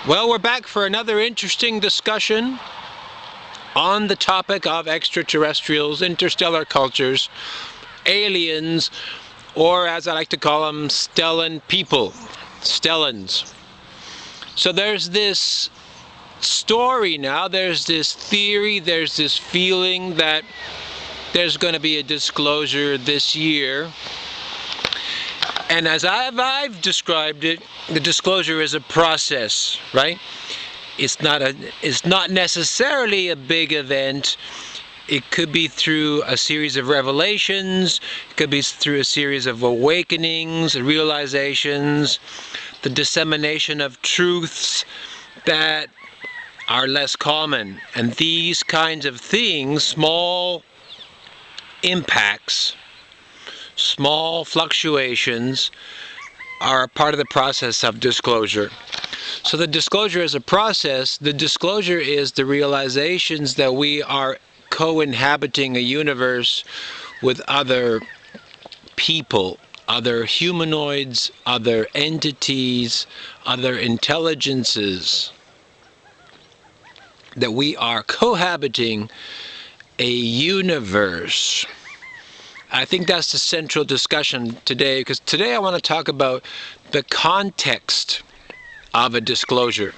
Well, we're back for another interesting discussion on the topic of extraterrestrials, interstellar cultures, aliens, or as I like to call them, Stelan people, Stelans. So there's this story now, there's this theory, there's this feeling that there's going to be a disclosure this year. And as I've described it, the disclosure is a process, right? It's not necessarily a big event. It could be through a series of revelations, it could be through a series of awakenings, realizations, the dissemination of truths that are less common. And these kinds of things, small impacts, small fluctuations, are a part of the process of disclosure. So the disclosure is a process. The disclosure is the realizations that we are co-inhabiting a universe with other people, other humanoids, other entities, other intelligences, that we are cohabiting a universe. I think that's the central discussion today, because today I want to talk about the context of a disclosure.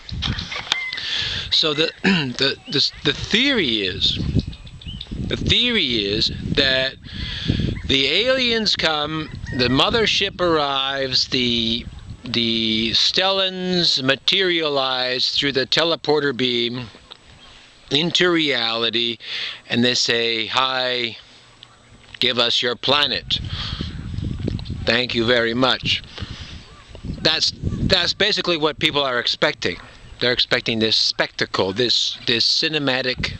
So the theory is that the aliens come, the mothership arrives, the Stelans materialize through the teleporter beam into reality, and they say, "Hi, give us your planet. Thank you very much." That's basically what people are expecting. They're expecting this spectacle, this cinematic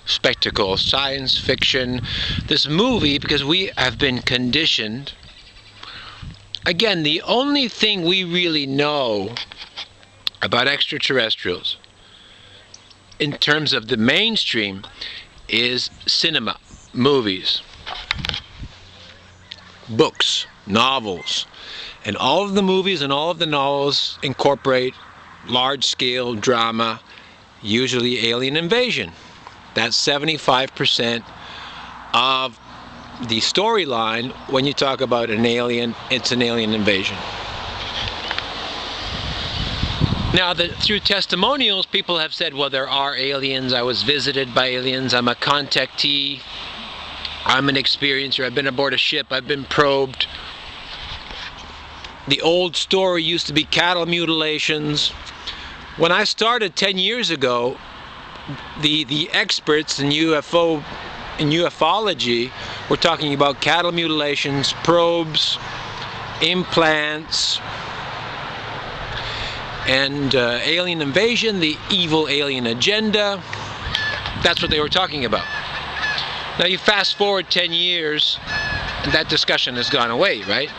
spectacle, science fiction, this movie, because we have been conditioned. Again, the only thing we really know about extraterrestrials in terms of the mainstream is cinema, movies, books, novels. And all of the movies and all of the novels incorporate large-scale drama, usually alien invasion. That's 75% of the storyline. When you talk about an alien, it's an alien invasion. Now, through testimonials, people have said, well, there are aliens, I was visited by aliens, I'm a contactee, I'm an experiencer, I've been aboard a ship, I've been probed. The old story used to be cattle mutilations. When I started 10 years ago, the experts in ufology were talking about cattle mutilations, probes, implants, and alien invasion, the evil alien agenda. That's what they were talking about. Now you fast forward 10 years, and that discussion has gone away, right?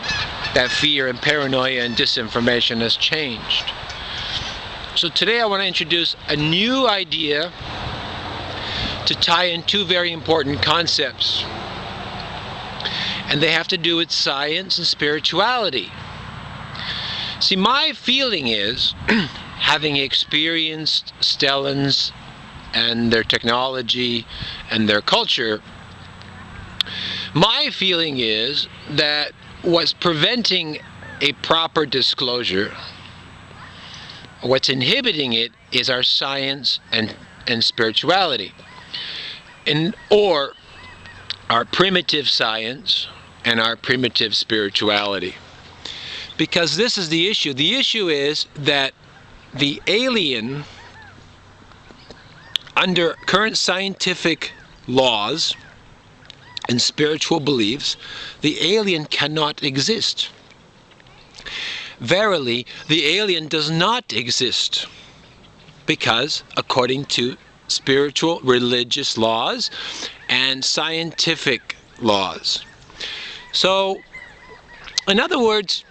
That fear and paranoia and disinformation has changed. So today I want to introduce a new idea to tie in two very important concepts. And they have to do with science and spirituality. See, my feeling is, having experienced Stelans and their technology and their culture, my feeling is that what's preventing a proper disclosure, what's inhibiting it, is our science and spirituality, or our primitive science and our primitive spirituality. Because this is the issue. The issue is that the alien, under current scientific laws and spiritual beliefs, the alien cannot exist. Verily, the alien does not exist, because according to spiritual religious laws and scientific laws. So, in other words,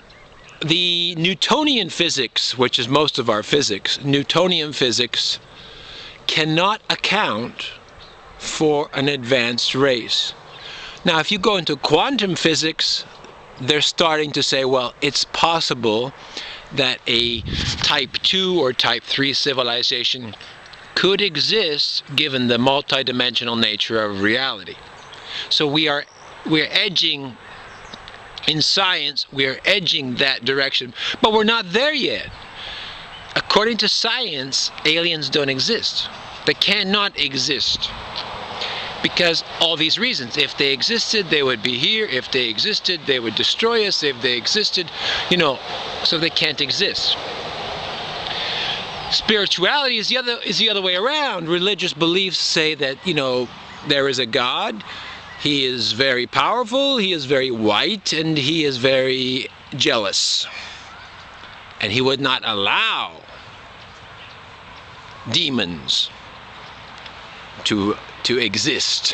the Newtonian physics, which is most of our physics, Newtonian physics cannot account for an advanced race. Now, if you go into quantum physics, they're starting to say, well, it's possible that a type 2 or type 3 civilization could exist given the multidimensional nature of reality. So we're edging, in science, we're edging that direction, but we're not there yet. According to science, aliens don't exist. They cannot exist. Because all these reasons. If they existed, they would be here. If they existed, they would destroy us. If they existed, so they can't exist. Spirituality is the other way around. Religious beliefs say that, there is a God. He is very powerful, he is very white, and he is very jealous. And he would not allow demons to exist.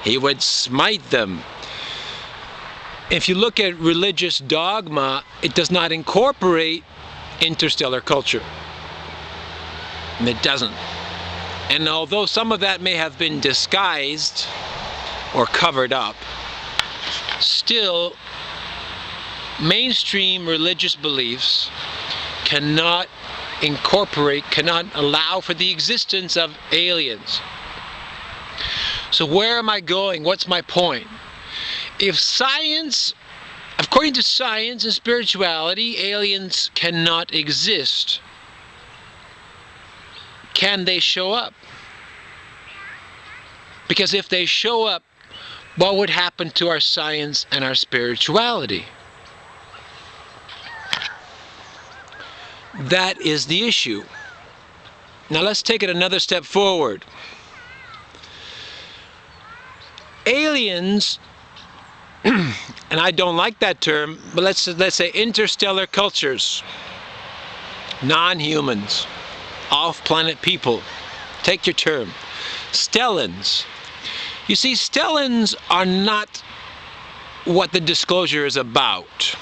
He would smite them. If you look at religious dogma, it does not incorporate interstellar culture. And it doesn't. And although some of that may have been disguised or covered up, still mainstream religious beliefs cannot allow for the existence of aliens. So where am I going? What's my point? If science, according to science and spirituality, aliens cannot exist, can they show up? Because if they show up, what would happen to our science and our spirituality? That is the issue. Now let's take it another step forward. Aliens, and I don't like that term, but let's say interstellar cultures, non-humans, off-planet people, take your term. Stelans. You see, Stelans are not what the disclosure is about.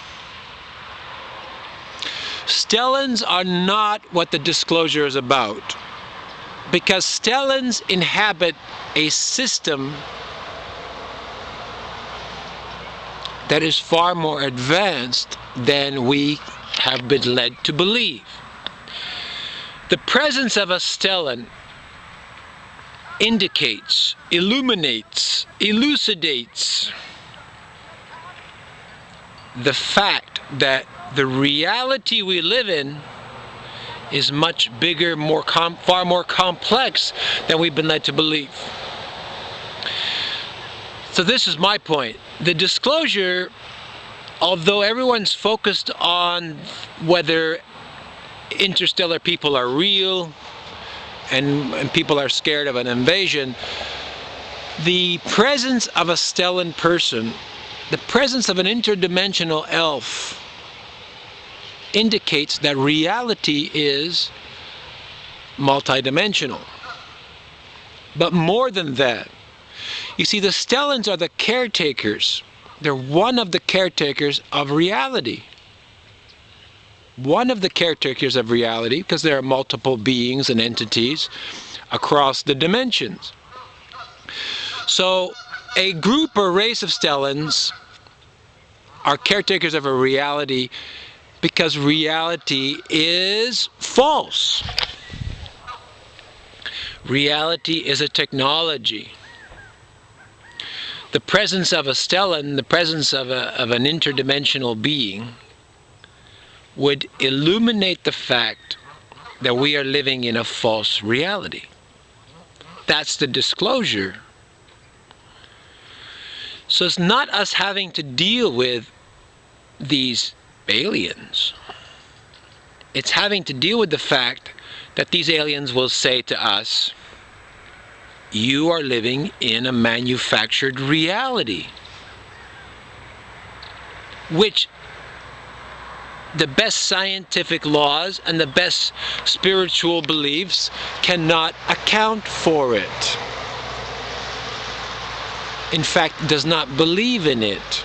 Stelans are not what the disclosure is about, because Stelans inhabit a system that is far more advanced than we have been led to believe. The presence of a Stelan indicates, illuminates, elucidates the fact that the reality we live in is much bigger, far more complex than we've been led to believe. So this is my point. The disclosure, although everyone's focused on whether interstellar people are real and people are scared of an invasion, the presence of a Stelan person, the presence of an interdimensional elf, indicates that reality is multidimensional. But more than that, you see, the Stelans are the caretakers. They're one of the caretakers of reality. One of the caretakers of reality, because there are multiple beings and entities across the dimensions. So a group or race of Stelans are caretakers of a reality because reality is false. Reality is a technology. The presence of a Stelan, the presence of an interdimensional being, would illuminate the fact that we are living in a false reality. That's the disclosure. So it's not us having to deal with these aliens. It's having to deal with the fact that these aliens will say to us, you are living in a manufactured reality, which the best scientific laws and the best spiritual beliefs cannot account for it. In fact, does not believe in it.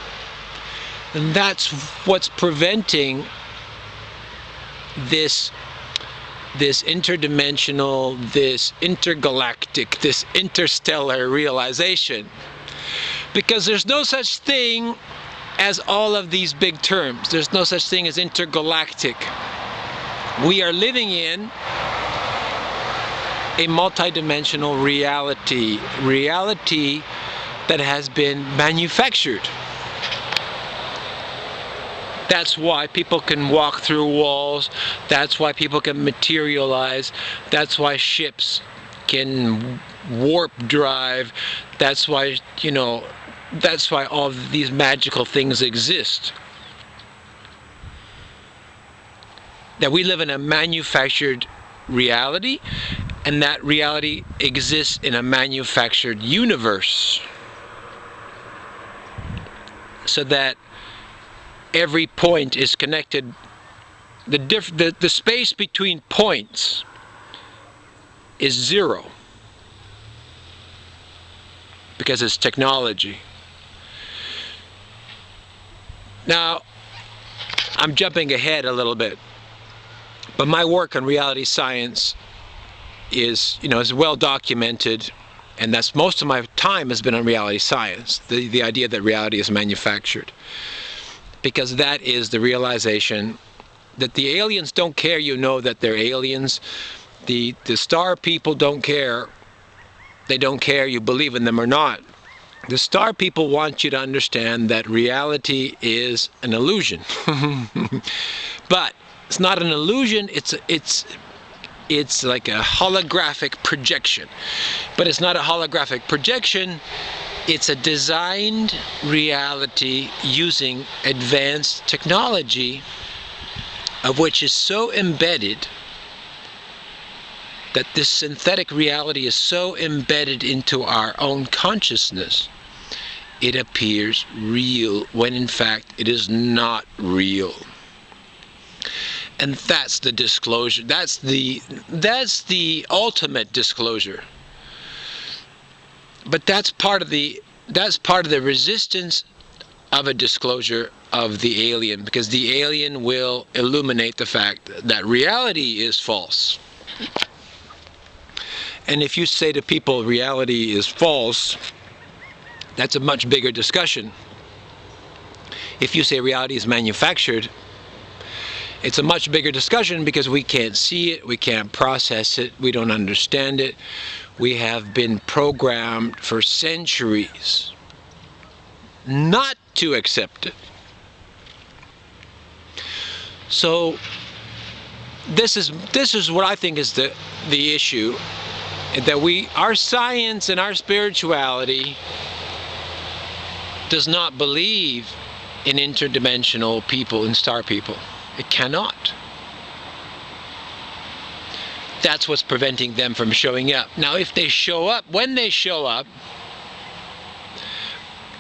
And that's what's preventing this interdimensional, this intergalactic, this interstellar realization. Because there's no such thing as all of these big terms. There's no such thing as intergalactic. We are living in a multidimensional reality that has been manufactured. That's why people can walk through walls. That's why people can materialize. That's why ships can warp drive. That's why, that's why all of these magical things exist. That we live in a manufactured reality, and that reality exists in a manufactured universe. So that every point is connected. The space between points is zero, because it's technology. Now, I'm jumping ahead a little bit, but my work on reality science is well documented, and that's most of my time has been on reality science, the idea that reality is manufactured. Because that is the realization that the aliens don't care that they're aliens. The star people don't care. They don't care you believe in them or not. The star people want you to understand that reality is an illusion. But it's not an illusion, it's like a holographic projection. But it's not a holographic projection. It's a designed reality using advanced technology, of which is so embedded, that this synthetic reality is so embedded into our own consciousness, it appears real when in fact it is not real. And that's the disclosure. That's the ultimate disclosure. But that's part of the resistance of a disclosure of the alien, because the alien will illuminate the fact that reality is false. And if you say to people reality is false, that's a much bigger discussion. If you say reality is manufactured, it's a much bigger discussion, because we can't see it, we can't process it, we don't understand it. We have been programmed for centuries not to accept it. So this is what I think is the issue, that our science and our spirituality does not believe in interdimensional people and star people. It cannot. That's what's preventing them from showing up. Now, if they show up, when they show up,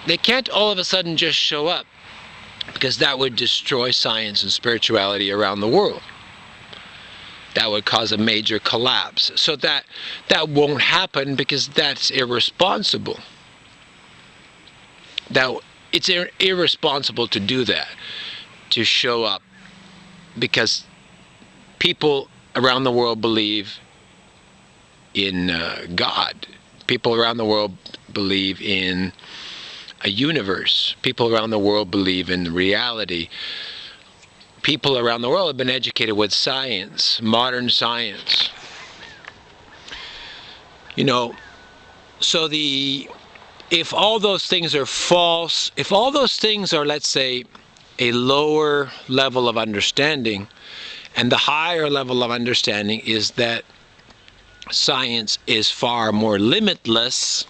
they can't all of a sudden just show up, because that would destroy science and spirituality around the world. That would cause a major collapse. So that won't happen, because that's irresponsible. It's irresponsible to do that, to show up, because people around the world believe in God. People around the world believe in a universe. People around the world believe in reality. People around the world have been educated with science, modern science. So if all those things are false, if all those things are, let's say, a lower level of understanding, and the higher level of understanding is that science is far more limitless,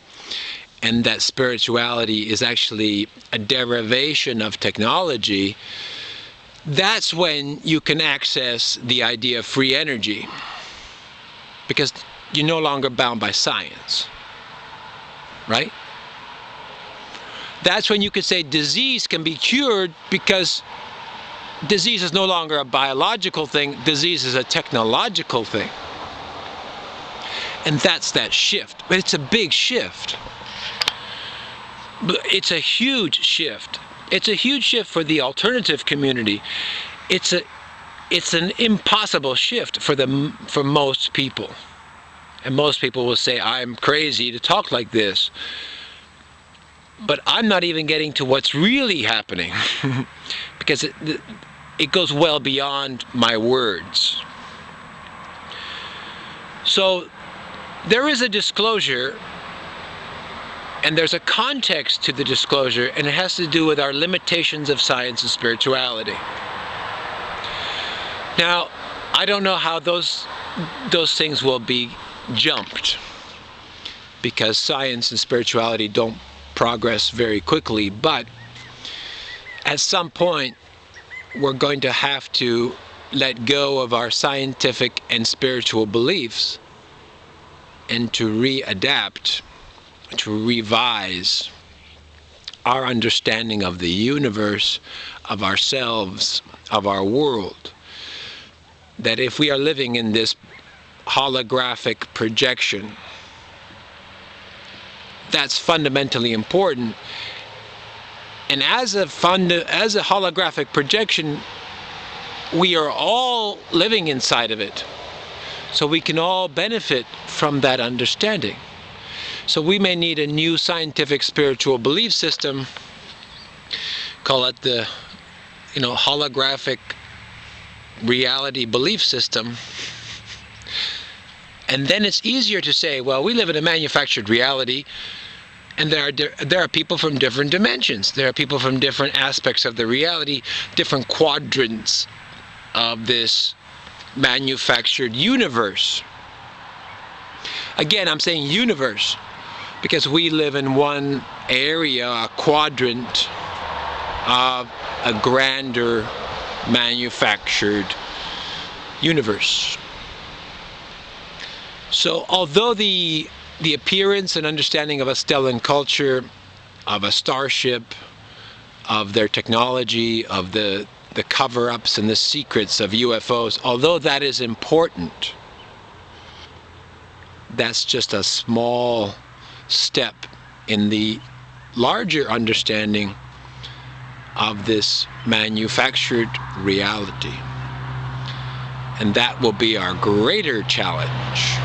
and that spirituality is actually a derivation of technology, that's when you can access the idea of free energy, because you're no longer bound by science, right? That's when you could say disease can be cured, because disease is no longer a biological thing, disease is a technological thing. And that's that shift. But it's a big shift. It's a huge shift. It's a huge shift for the alternative community. It's an impossible shift for most people. And most people will say, I'm crazy to talk like this. But I'm not even getting to what's really happening because it goes well beyond my words. So there is a disclosure, and there's a context to the disclosure, and it has to do with our limitations of science and spirituality. Now, I don't know how those things will be jumped, because science and spirituality don't progress very quickly, but at some point we're going to have to let go of our scientific and spiritual beliefs and to readapt, to revise our understanding of the universe, of ourselves, of our world. That if we are living in this holographic projection, that's fundamentally important. And as a holographic projection, we are all living inside of it. So we can all benefit from that understanding. So we may need a new scientific spiritual belief system, call it the holographic reality belief system. And then it's easier to say, well, we live in a manufactured reality, and there are people from different dimensions. There are people from different aspects of the reality, different quadrants of this manufactured universe. Again, I'm saying universe because we live in one area, a quadrant of a grander manufactured universe. So although the appearance and understanding of a Stelan culture, of a starship, of their technology, of the cover-ups and the secrets of UFOs, although that is important, that's just a small step in the larger understanding of this manufactured reality. And that will be our greater challenge.